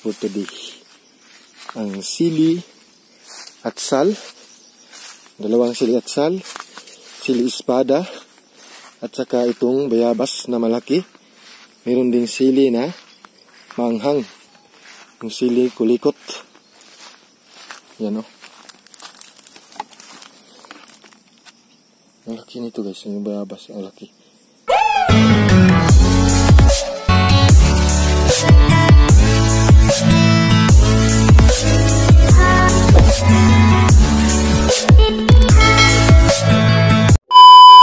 for today. Ang sili at sal, dalawang sili at sal, sili espada, at saka itong bayabas na malaki. Meron ding sili na manghang, yung sili kulikot. Yan o. Ang laki nito guys, yung bayabas, ang laki.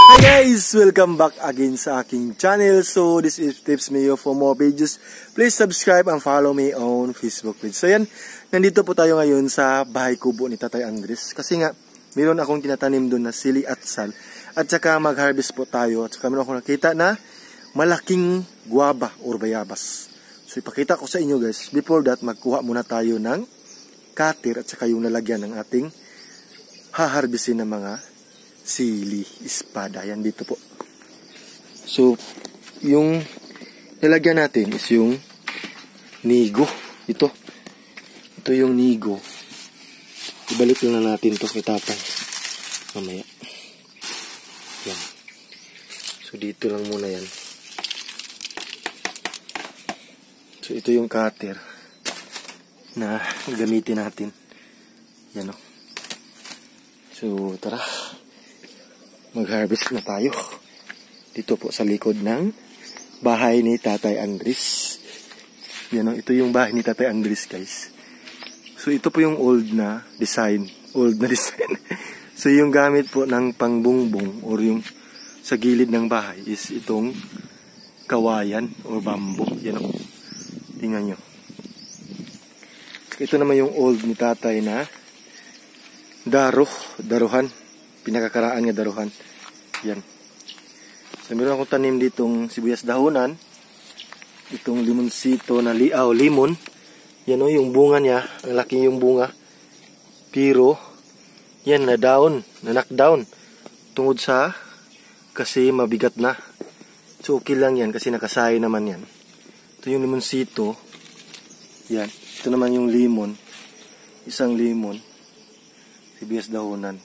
Hi guys! Welcome back again sa aking channel. So this is Tips Mayo. For more videos, please subscribe and follow me on Facebook page. So yan, nandito po tayo ngayon sa bahay kubo ni Tatay Andres. Kasi nga, meron akong tinatanim doon na sili at sal. At saka mag-harvest po tayo. At saka meron akong nakita na malaking guava or bayabas. So ipakita ko sa inyo guys. Before that, magkuha muna tayo ng cutter at saka yung lalagyan ng ating haharbisin ng mga sili espada. Yan dito po. So, yung nilagyan natin is yung nigo. Ito yung nigo. Ibalik lang na natin to kay Tatay mamaya. Yan. So, dito lang muna yan. So, ito yung cutter na gamitin natin. Yan o. So, tara. Mag-harvest na tayo. Dito po sa likod ng bahay ni Tatay Andres. Yan o, ito yung bahay ni Tatay Andres guys. So ito po yung old na design. So yung gamit po ng pangbungbong or yung sa gilid ng bahay is itong kawayan or bamboo. Yan o. Tingnan nyo. So, ito naman yung old ni Tatay na daruhan. Pinakakaraan nga daruhan. Yan. So, meron akong tanim ditong sibuyas dahonan. Itong limonsito na limon. Yan o, yung bunga niya. Ang laki yung bunga. Pero, yan, na-knockdown. Tungod sa, kasi mabigat na. So, okay lang yan kasi nakasay naman yan. Ito yung limonsito. Yan. Ito naman yung limon. Isang limon. Sibuyas dahonan.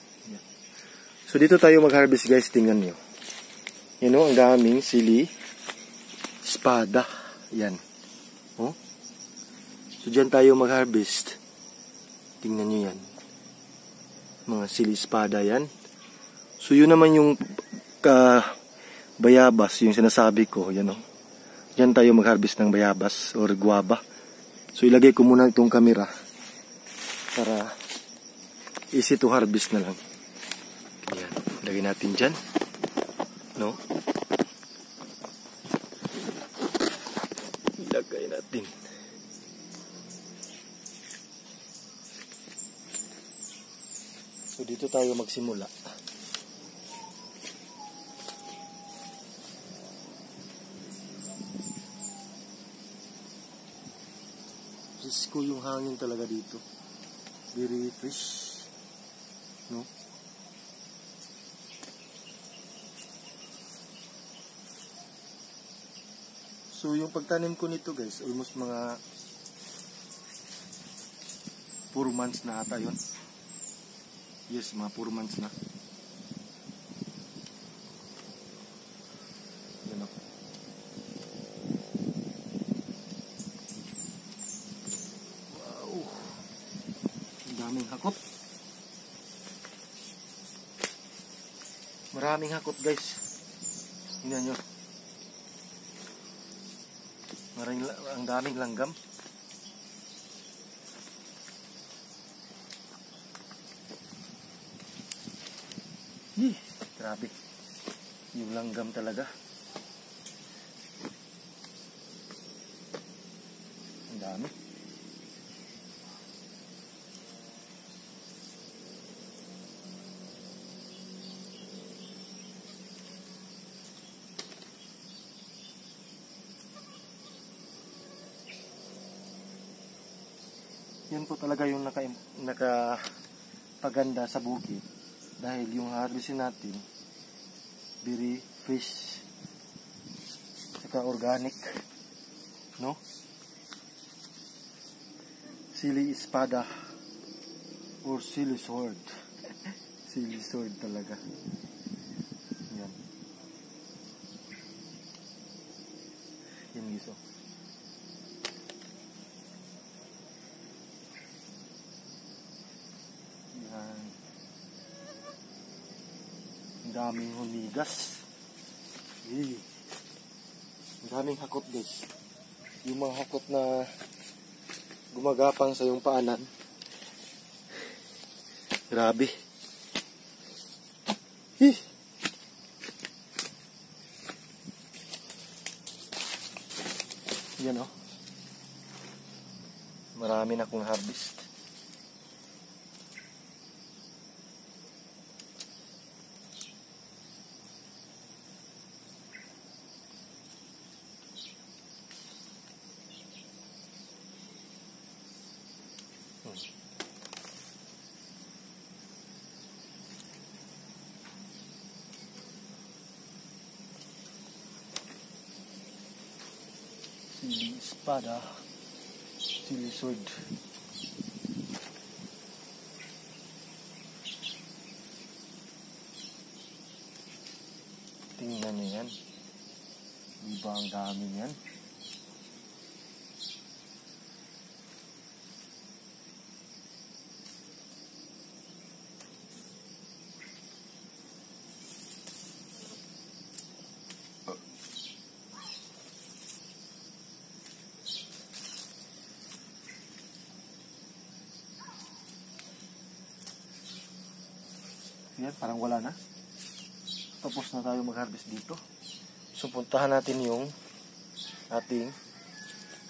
So, dito tayo mag-harvest guys. Tingnan nyo. Yan o, ang daming sili espada. Yan. Oh. So, dyan tayo mag-harvest. Tingnan nyo yan. Mga sili espada yan. So, yun naman yung bayabas, yung sinasabi ko. Yan o. Dyan tayo mag-harvest ng bayabas or guava. So, ilagay ko muna itong camera para easy to harvest na lang. Ayan, lagay natin dyan. No? Ilagay natin. So, dito tayo magsimula. Risko yung hangin talaga dito. Very fresh. No? So, yung pagtanim ko nito guys, almost mga 4 months na ata yun. Yes, mga 4 months na. Yan o. Wow! Ang daming hakot. Maraming hakot guys. Tingnan nyo. Ang daming langgam. Grabe. Yung langgam talaga. Ang dami. Yan po talaga yung nakapaganda sa bukid. Dahil yung harvestin natin, very fresh. Saka organic. No? sili espada or sili sword. Sili sword talaga. Yan. Yan guys. Yan. Ang daming humigas. Ang daming hakot guys. Yung mga hakot na gumagapang sa yung paanan. Grabe. Yan o. Marami na akong harvest. Sili espada, sili sword. Tingnan niyo yan. Diba ang dami yan? Yan, parang wala na. Tapos na tayo mag-harvest dito. So, puntahan natin yung ating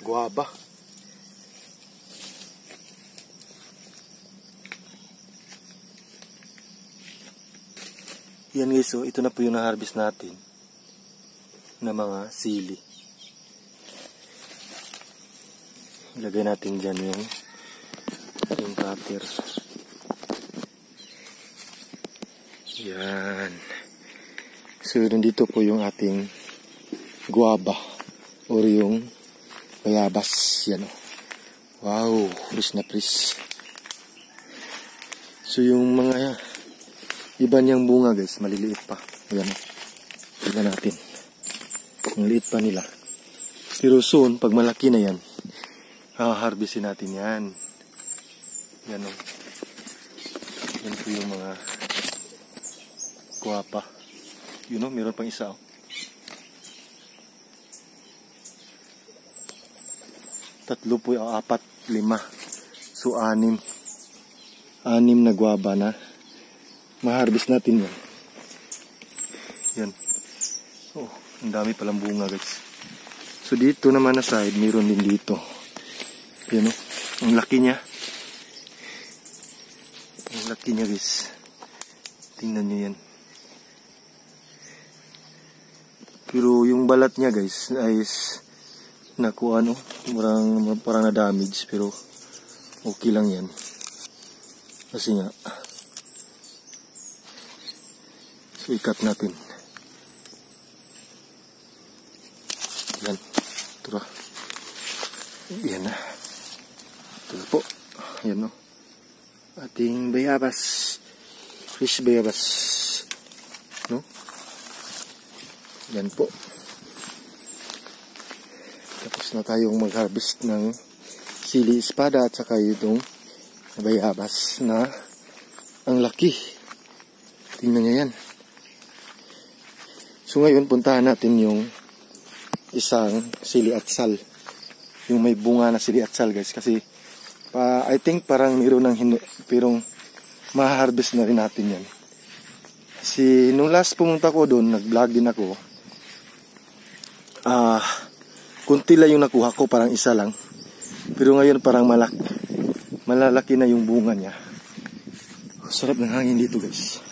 guava. Yan guys, so ito na po yung na-harvest natin na mga sili. Ilagay natin dyan yung cutter. Yan. So, nandito po yung ating guava or yung bayabas. Yan o. Wow, fresh na fresh. So, yung mga iba niyang bunga guys, maliliit pa. Ayan o. Tignan natin. Ang liit pa nila. Pero soon, pag malaki na yan, haharvestin natin yan. Yan o. Yan po yung mga guapa. You know, meron pang isa. 3 po, 4, 5. So, 6. 6 na guava na ma-harvest natin yan. Yan. Oh, ang dami palang bunga guys. So, dito naman na side, meron din dito. Yan o. Ang laki niya. Ang laki niya guys. Tingnan nyo yan. Pero yung balat niya guys ay naku ano, parang na damage, pero okay lang yan. Kasi nga, so ikat natin. Yan, tura. Yan na. Ito na po. Yan o. Ating bayabas. Fresh bayabas. No? Yan po. Tapos na tayong mag-harvest ng sili espada at saka itong bayabas na ang laki. Tingnan nyo yan. So ngayon puntahan natin yung isang sili atsal. Yung may bunga na sili atsal guys. Kasi I think parang mayroon ng pero ma-harvest na rin natin yan. Kasi nung last pumunta ko doon, nag-vlog din ako. Kunti lang yung nakuha ko, parang isa lang. Pero ngayon parang malalaki na yung bunga niya. Sarap ng hangin dito guys.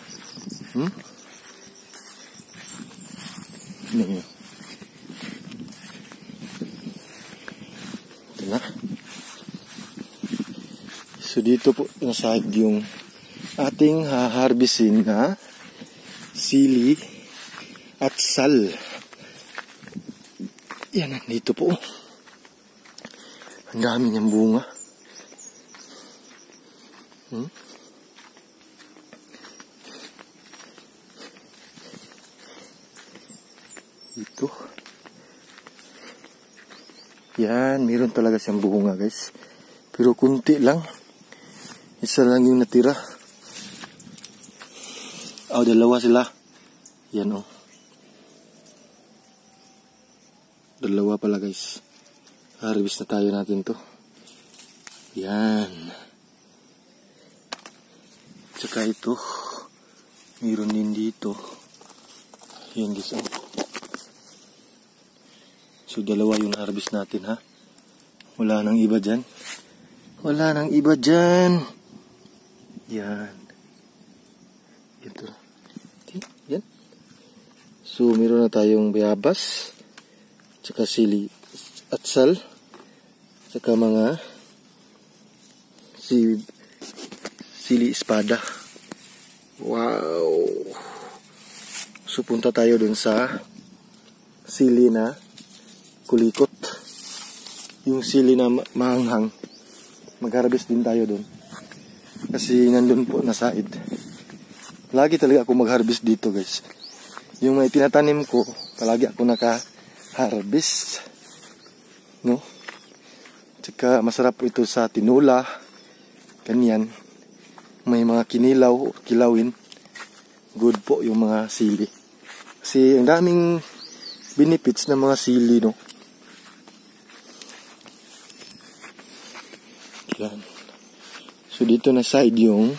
Ito na. So dito po nasahig yung ating haharbisin na sili at sal. Yan, dito po. Ang dami niyang bunga. Hmm? Ito. Yan, meron talaga siyang bunga guys. Pero kunti lang. Isa lang yung natira. Oh, dalawa sila. Yan oh. Dalawa pala guys. Harvest na tayo natin to. Yan. Tsaka ito. Meron din dito. Yan guys oh. So, dalawa yung harvest natin, ha? Wala nang iba dyan. Wala nang iba dyan. Yan. Ito. Yan. So, meron na tayong bayabas. Tsaka sili at sal. Tsaka mga sili espada. Wow. So, punta tayo dun sa sili na kulikot, yung sili na maanghang. Mag-harvest din tayo doon kasi nandun po na side. Lagi talaga ako mag-harvest dito guys. Yung may tinatanim ko palagi ako naka-harvest, no? Tsaka masarap po ito sa tinula, ganyan. May mga kinilaw, kilawin. Good po yung mga sili kasi ang daming benefits ng mga sili, no? Yan. So dito na side yung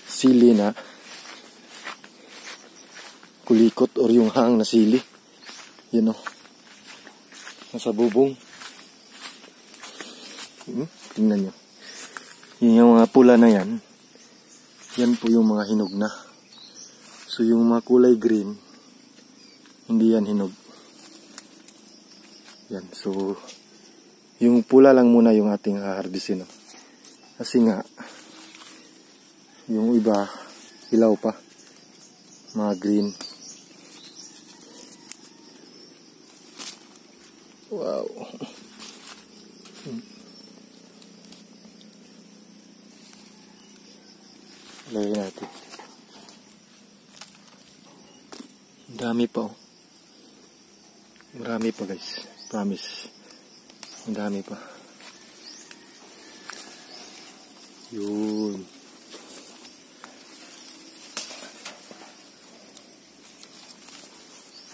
sili na kulikot or yung hang na sili. Yan o. Nasa bubong. Tingnan nyo. Yung mga pula na yan. Yan po yung mga hinog na. So yung mga kulay green, hindi yan hinog. Yan. So yung pula lang muna yung ating haharbisin, no? Kasi nga yung iba ilaw pa, mga green. Wow. Lagyan natin. Dami pa oh. Marami pa guys, promise. Ang dami pa. Yun.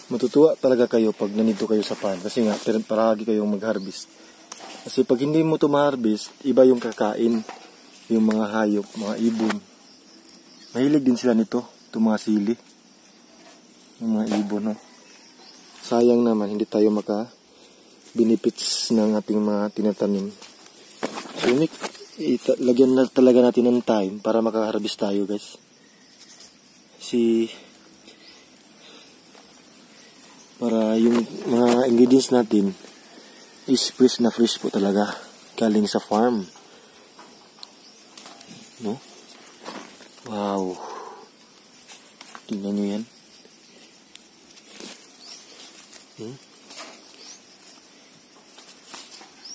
Matutuwa talaga kayo pag nandito kayo sa farm. Kasi nga, paragi kayong mag-harvest. Kasi pag hindi mo ito ma-harvest, iba yung kakain. Yung mga hayop, mga ibon. Mahilig din sila nito. Itong mga sili. Yung mga ibon, no? Sayang naman, hindi tayo benefits ng ating mga tinatanim. So, lagyan na talaga natin ng time para makaharvest tayo, guys. Para yung mga ingredients natin is fresh na fresh po talaga. Galing sa farm. No? Wow. Tingnan nyo yan.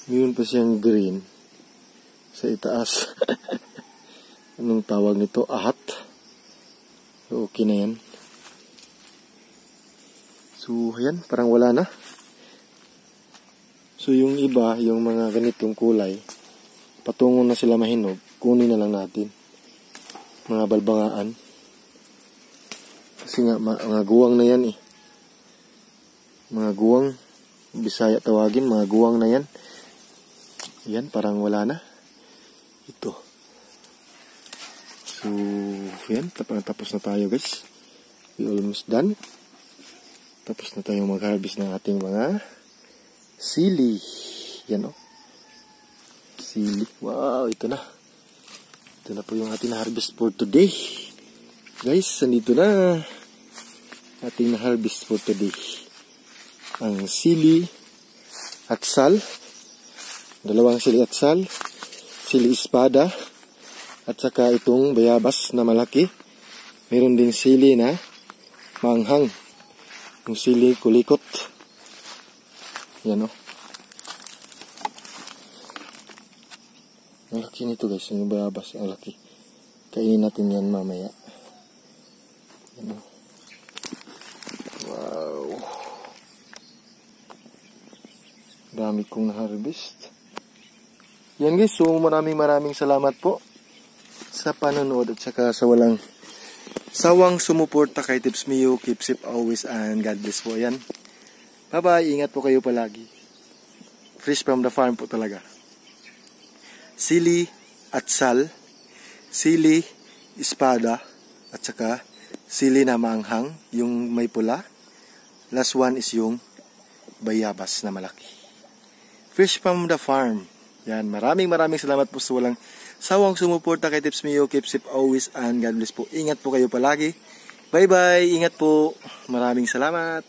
Meron pa siyang green sa itaas. Anong tawag nito? Ahat. So, okay na yan. So, ayan. Parang wala na. So, yung iba, yung mga ganitong kulay, patungo na sila mahinog, kunin na lang natin. Mga balbangaan. Kasi nga, mga guwang na yan eh. Mga guwang. Bisaya tawagin, mga guwang na yan. Yan, parang wala na. Ito. So, yan. Tapos na tayo, guys. We almost done. Tapos na tayo mag-harvest ng ating mga sili. Yan, oh. Sili. Wow, ito na. Ito na po yung ating harvest for today. Guys, nandito na. Ating na-harvest for today. Ang sili at sal. Dalawang sili at sal, sili espada, at saka itong bayabas na malaki. Meron din sili na maanghang, yung sili kulikot. Yan o. Ang laki nito guys, yung bayabas, ang laki. Kainin natin yan mamaya. Ano? Wow. Dami kong na-harvest. Yan guys, so maraming salamat po sa panonood at saka sa walang sawang sumuporta kay Tips Mio. Keep safe always and God bless po. Yan. Bye-bye. Ingat po kayo palagi. Fresh from the farm po talaga. Sili at sal. Sili, espada. At saka sili na maanghang. Yung may pula. Last one is yung bayabas na malaki. Fresh from the farm. Yan. Maraming salamat po sa walang sawang sumuporta kay Tips Mio. Keep safe always and God bless po. Ingat po kayo palagi. Bye-bye. Ingat po. Maraming salamat.